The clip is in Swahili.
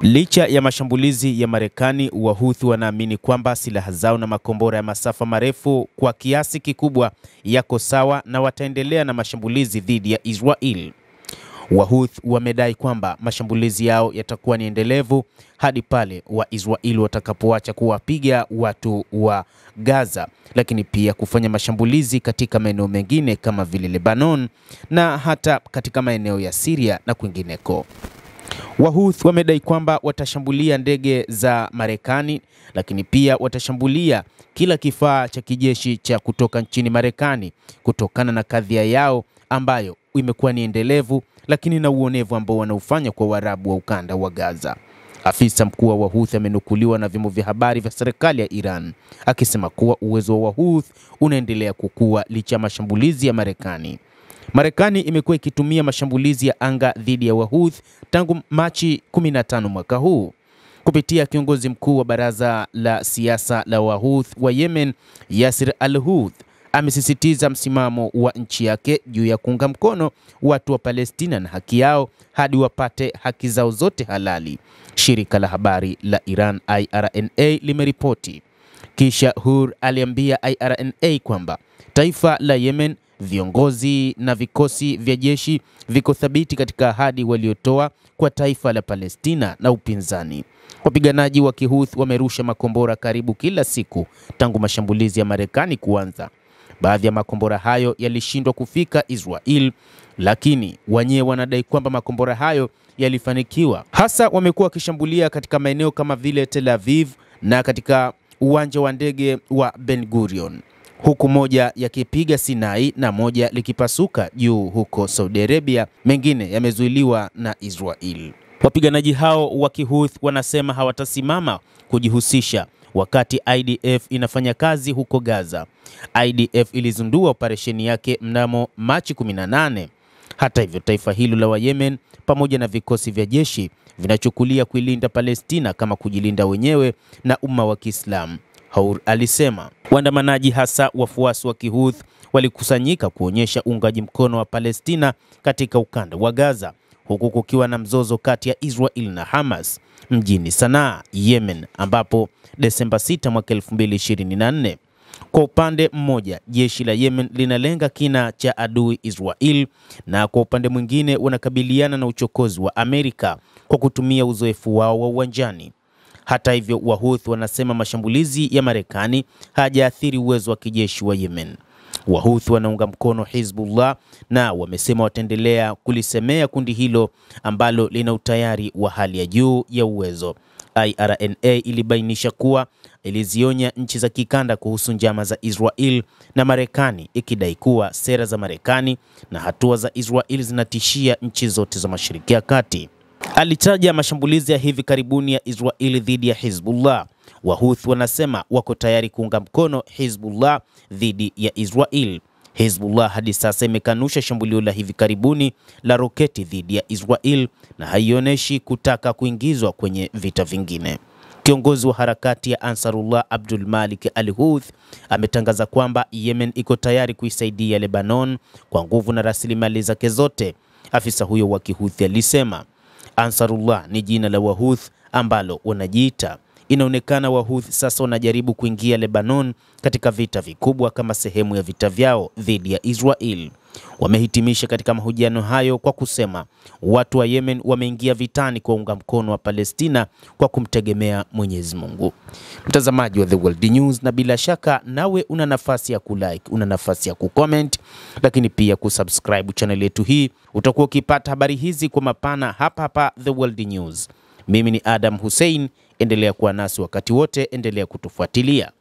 Licha ya mashambulizi ya Marekani, Wahouthi wanaamini kwamba silaha zao na makombora ya masafa marefu kwa kiasi kikubwa yako sawa na wataendelea na mashambulizi dhidi ya Israel. Wahouthi wamedai kwamba mashambulizi yao yatakuwa ni endelevu hadi pale Waisraeli watakapoacha kuwapiga watu wa Gaza, lakini pia kufanya mashambulizi katika maeneo mengine kama vile Lebanon na hata katika maeneo ya Syria na kwingineko. Wahouthi wamedai kwamba watashambulia ndege za Marekani, lakini pia watashambulia kila kifaa cha kijeshi cha kutoka nchini Marekani kutokana na kadhia yao ambayo imekuwa ni endelevu, lakini na uonevu ambao wanaufanya kwa Waarabu wa ukanda wa Gaza. Afisa mkuu wa Wahouthi amenukuliwa na vyombo vya habari vya serikali ya Iran akisema kuwa uwezo wa Wahouthi unaendelea kukua licha ya mashambulizi ya Marekani. Marekani imekuwa ikitumia mashambulizi ya anga dhidi ya Wahouthi tangu Machi 15 mwaka huu. Kupitia kiongozi mkuu wa baraza la siasa la Wahouthi wa Yemen, Yasir al-Houthi, amesisitiza msimamo wa nchi yake juu ya kuunga mkono watu wa Palestina na haki yao hadi wapate haki zao zote halali. Shirika la habari la Iran IRNA limeripoti. Kisha Hur aliambia IRNA kwamba taifa la Yemen, viongozi na vikosi vya jeshi viko thabiti katika ahadi waliotoa kwa taifa la Palestina na upinzani. Wapiganaji wa Kihouthi wamerusha makombora karibu kila siku tangu mashambulizi ya Marekani kuanza. Baadhi ya makombora hayo yalishindwa kufika Israel, lakini wenyewe wanadai kwamba makombora hayo yalifanikiwa. Hasa wamekuwa wakishambulia katika maeneo kama vile Tel Aviv na katika uwanja wa ndege wa Ben Gurion, huku moja yakipiga Sinai na moja likipasuka juu huko Saudi Arabia. Mengine yamezuiliwa na Israel. Wapiganaji hao wa Kihouthi wanasema hawatasimama kujihusisha wakati IDF inafanya kazi huko Gaza. IDF ilizindua operesheni yake mnamo Machi 18. Hata hivyo, taifa hilo la Yemen pamoja na vikosi vya jeshi vinachukulia kuilinda Palestina kama kujilinda wenyewe na umma wa Kiislamu. Hur alisema waandamanaji, hasa wafuasi wa Kihouthi, walikusanyika kuonyesha uungaji mkono wa Palestina katika ukanda wa Gaza, huku kukiwa na mzozo kati ya Israel na Hamas mjini Sanaa, Yemen, ambapo Desemba 6 mwaka 2024. Kwa upande mmoja, jeshi la Yemen linalenga kina cha adui Israel, na kwa upande mwingine wanakabiliana na uchokozi wa Amerika kwa kutumia uzoefu wao wa uwanjani. Hata hivyo, Wahouthi wanasema mashambulizi ya Marekani hayajaathiri uwezo wa kijeshi wa Yemen. Wahouthi wanaunga mkono Hezbollah na wamesema wataendelea kulisemea kundi hilo ambalo lina utayari wa hali ya juu ya uwezo. IRNA ilibainisha kuwa ilizionya nchi za kikanda kuhusu njama za Israel na Marekani, ikidai kuwa sera za Marekani na hatua za Israel zinatishia nchi zote za Mashariki ya Kati. Alitaja mashambulizi ya hivi karibuni ya Israel dhidi ya Hezbollah. Wahouthi wanasema wako tayari kuunga mkono Hezbollah dhidi ya Israel. Hezbollah hadi sasa imekanusha shambulio la hivi karibuni la roketi dhidi ya Israel na haionyeshi kutaka kuingizwa kwenye vita vingine. Kiongozi wa harakati ya Ansarullah Abdul Malik al-Houthi ametangaza kwamba Yemen iko tayari kuisaidia Lebanon kwa nguvu na rasilimali zake zote. Afisa huyo wa Kihouthi alisema Ansarullah ni jina la Wahouthi ambalo wanajiita. Inaonekana Wahouthi sasa wanajaribu kuingia Lebanon katika vita vikubwa kama sehemu ya vita vyao dhidi ya Israel. Wamehitimisha katika mahojiano hayo kwa kusema watu wa Yemen wameingia vitani kwa unga mkono wa Palestina kwa kumtegemea Mwenyezi Mungu. Mtazamaji wa The World News, na bila shaka nawe una nafasi ya kulike, una nafasi ya kucomment, lakini pia kusubscribe channel yetu hii. Utakuwa ukipata habari hizi kwa mapana hapa The World News. Mimi ni Adam Hussein, endelea kuwa nasi wakati wote, endelea kutufuatilia.